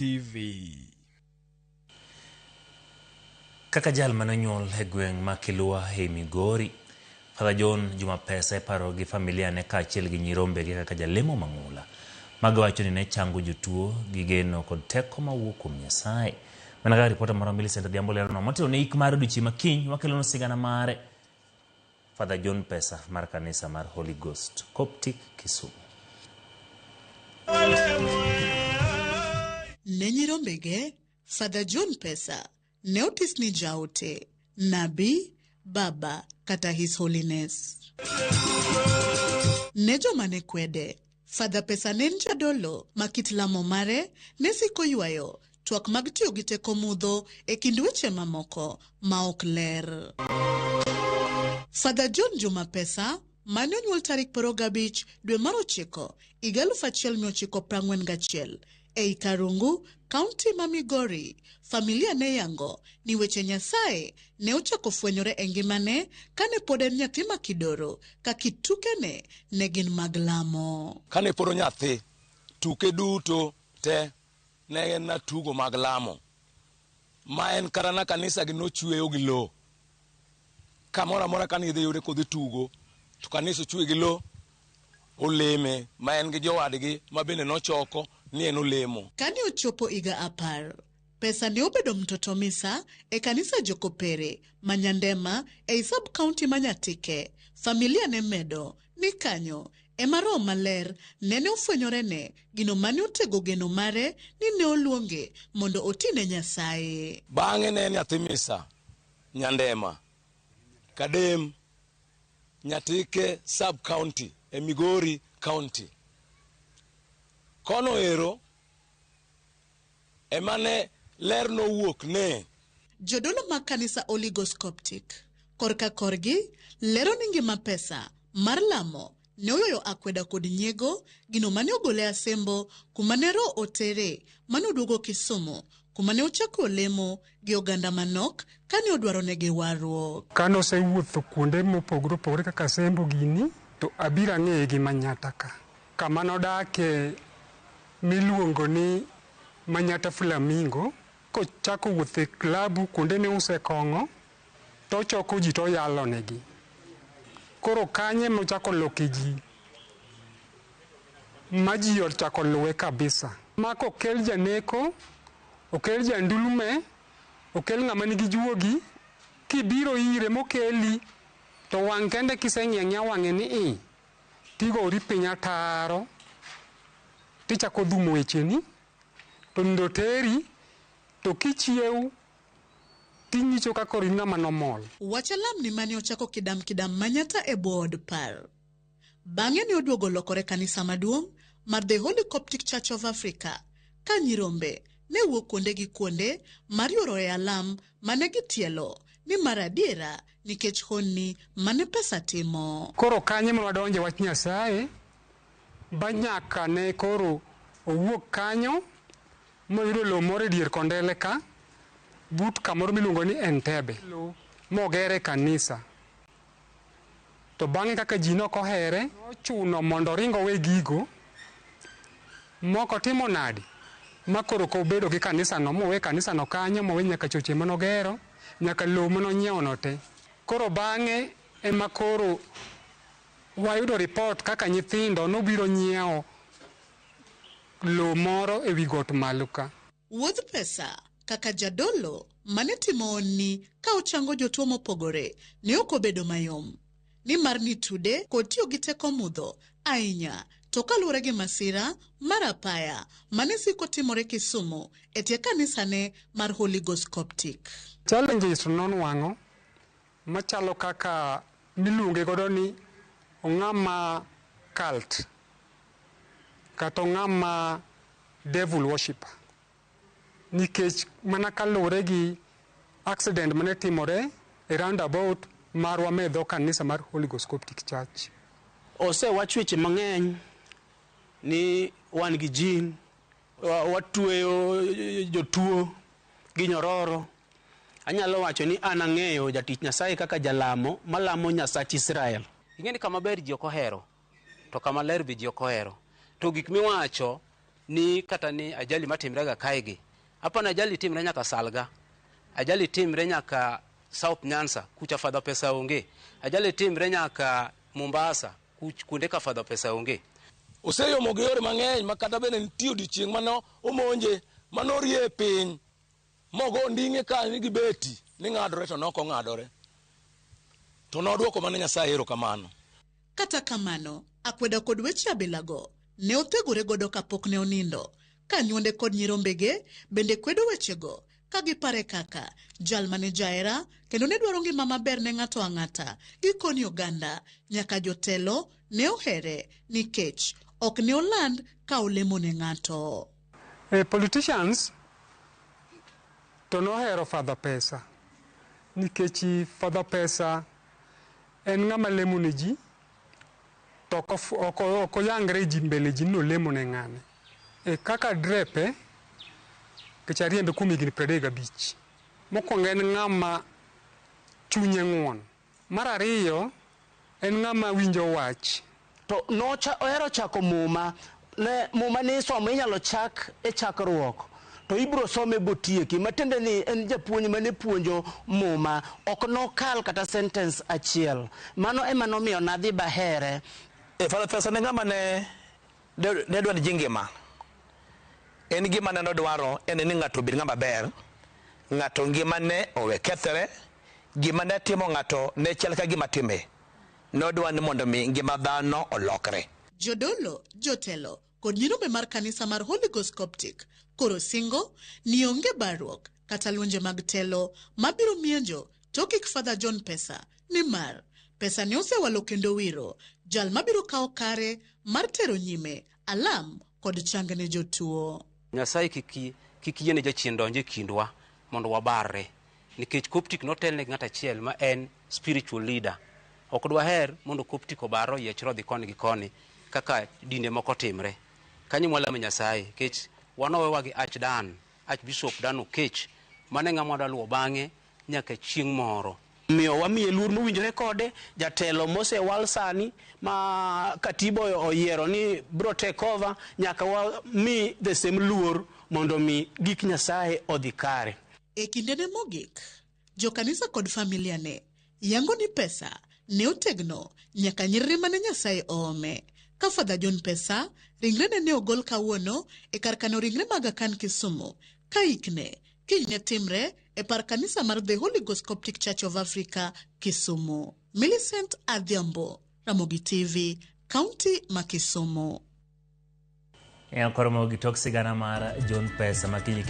TV. Kaka jal manonyuol e gweng' ma Kilwa e Migori, Father John Juma Pesa iparo gi familia ne kaachiel gi nyirombe gi kaka jalemo mang'ula. Magawacho ni ne chango jotuo gi geno kod teko mawuok kuom Nyasaye. Mana kaka ripota mara Millicent Adhiambo lerono motelo ne ik mar odiochieng' makiny wakelono sigana mare Father John Pesa mar kanisa mar Holy Ghost Coptic Kisumu. Ne nyirombege, Father John Pesa ne otis ni jaote, nabi, baba kata His Holiness. Ne joma ne kwede, Father Pesa ne jadolo ma kit lamo mare ne siko ywayo twak mag tiyo gi teko mudho e kind weche mamoko ma ok ler. Father John Juma Pesa mane onyuol tarik 15 dwe mar 9 1941 ei Karungu, kaunti ma Migori. Familia ne yango ni weche Nyasaye ne ochako fwenyore e ngimane kane pod en nyathi ma kidoro ka kitukene ne gin mag lamo. Kane pod nyathi, tuke duto te ne en tugo mag lamo. Ma en karana kanisa gi nochweyo gi lo. Kamora mora kan idhi yude kodhi tugo, to kanisa chwe gi lo, oleme ma en gi jowadgi ma bende nochoko ni en olemo. Kane ochopo iga 10, Pesa ne obedo mtoto misa e kanisa Jokopere Manyandema e sub county Manyatike. Familia ne medo ni kanyo ema Roho Maler nene ofwenyore ne gino mane otego geno mare ni ne oluonge mondo otine Nyasaye. Bang'e ne nyathi misa Nyandema, Kadem, Nyatike sub county e Migori county. Kono ero emane ler no wuok ne jodolo mag kanisa Holy Ghost Coptic korka korgi lero ni ngima Pesa mar lamo ne oyoyo akweda kod nyiego gino mane ogole asembo kumane Roho otere mane oduogo Kisumu kumane ochako olemo gi oganda manok kane odwaro negi warruok. Kane osewuotho kuonde mopogore opogore kaka Asembo gini, to abiro ang'eye gi Manyata ka. Kama nodake miluongo ni Manyata Flamingo, kochako wuotho e klabu kuonde ne usekong'o, to choko ji to yalo negi. Koro kanye mochako loke ji, ma ji ochako luwe kabisa. Mako okel janeko, okel jandulume, okel ng'ama nigi juogi, kibiro ire mokeli, to wang' kende kiseng'iang'ia wang'e ni tigo ori piny ataro, tichako dhumo wecheni, to ndo teri, to kichiew, tinyicho kaka ori ng'ama nomol. Wachalam ni mane ochako kidam Manyata e board par. Bang'e ni oduogo lokore kanisa maduong' mar The Holy Coptic Church of Africa, ka nyirombe ne wuok kuonde gi kuonde mar yoro e alam mane gitielo ni maradiera nikech honni mane Pesa timo. Koro kanye mwadonje wach Nyasaye, banyaka ne koro owuok kanyo, moyudo lo moro e dier Kondele ka, but kamoro miluongo ni Entebbe, mogere kanisa. To bang'e kaka ji nokohere, ochuno mondo ringo we gigo, moko timo nadi, makoro kobedo gi kanisa no, mowe kanisa no kanyo, mowe nyaka choche manogero, nyaka lo manonyiewo no te. Koro bang'e ema koro wayudo report kaka nyithindo nobiro nyiewo lo moro e wi got malo ka. Wuodh Pesa kaka jadolo mane timo onni ka ochango jotuo mopogore ne ok obedo mayom. Ni mar ni tude kod tiyo gi teko mudho ahinya to kaluwore gi masira mar apaya mane siko timore Kisumu e tie kanisa ne mar Holy Ghost Coptic. Challenges nonwang'o machalo kaka miluonge godo ni ong'ama cult kata ong'ama devil worship, nikech mana kaluwore gi accident mane timore e roundabout marwa medho kanisa mar Holy Ghost Coptic Church. Osewach weche mang'eny ni wan gi jin, watueyo jotuo gi nyororo. Anyalo wacho ni an ang'eyo jatich Nyasaye kaka jalamo malamo Nyasach Israel. Ing'eni kama ber ji ok ohero, to kama ler be ji ok ohero. To gik miwacho ni kata ni ajali matimre ga kaigi. Hapa na ajali timre nyaka Salga. Ajali timre nyaka South Nyanza kucha fadha pesa onge. Ajali timre nyaka Mombasa kunde ka fadha pesa onge. Oseyo mogeyore mang'eny makata bene nitie odiochieng' mano omonje mano rie piny mogo nding'e ka ni gibeti ni ng'adore to noko ng'adore. To nodwoko mana Nyasaye erokamano. Kata kamano, akweda kod weche abilago ne othegore godo kapok ne onindo, ka nyuonde kod nyirombege bende kwedo wechego, ka gipare kaka jal mane jaera kendo ne dwaro ngima maber ne ng'ato ang'ata, gikoni oganda nyaka jotelo ne ohere nikech ok ne oland ka olemo ne ng'ato. Politicians to nohero fadho pesa nikech fadho pesa en ng'ama lemo ne ji to ok oyangre ji mbele ji no lemo ne ng'ane. Kaka drepe kech ariembe kuom higni 35. Mokwongo en ng'ama chunye ng'won. Mar ariyo en ng'ama winjo wach. To ohero chako muma. Muma ni somo inyalo chak e chakruok. To ibro some botieki. Matende ni en japuonj mane puonjo muma. Ok nokal kata sentence achiel. Mano ema nomiyo nadhi bahere. Fadho pesa ne ng'ama ne dwa ni jingima. En gima ne dwaro en ni ng'ato obed ng'ama ber. Ng'ato ngima ne owe kethre. Gima ne timo ng'ato ne chal ka gima time. Nodwa ni mondo mi ngima dhano olokre. Jodolo, jotelo kod nyirombe mar kanisa mar Holy Ghost Coptic koro singo ni onge barruok kata luonje mag telo mabiro mienjo tok kik Father John pesa nimar pesa ne osewalo kendo wiro jal mabiro kawo kare mar tero nyime alam kod chang ne jotuo. Nyasaye kiki yene jachien donje kindwa mondo wabarre nikech Coptic notel ne ng'ata achiel ma en spiritual leader. Ok dwa her mondo Coptic obaro yiechro dhi koni gi koni kaka dinde moko timre. Kanyo mwalamo Nyasaye kech wanowewa gi Archbishop Dan Okech mane ng'ama daluwo bang'e nyaka chieng' moro. Miyo wamiye luor mowinjore kode jatelo mosewal sani ma katiba oyiero ni bro take over nyaka wami the same luor mondo mi gik Nyasaye odhi kare. E kindene mogik, jo kanisa kod familia ne yango ni pesa ne otegno nyaka nyiriri mane Nyasaye oome. Ka Father John pesa ringre ne ogol kawuono e kar kano ringre mag Akan Kisumu, ka ikne kinyne timre e par kanisa mar The Holy Ghost Coptic Church of Africa Kisumu. Millicent Adhiambo, Ramogi TV, County ma Kisumu. Koromo gi tok sigana mar John pesa makinyi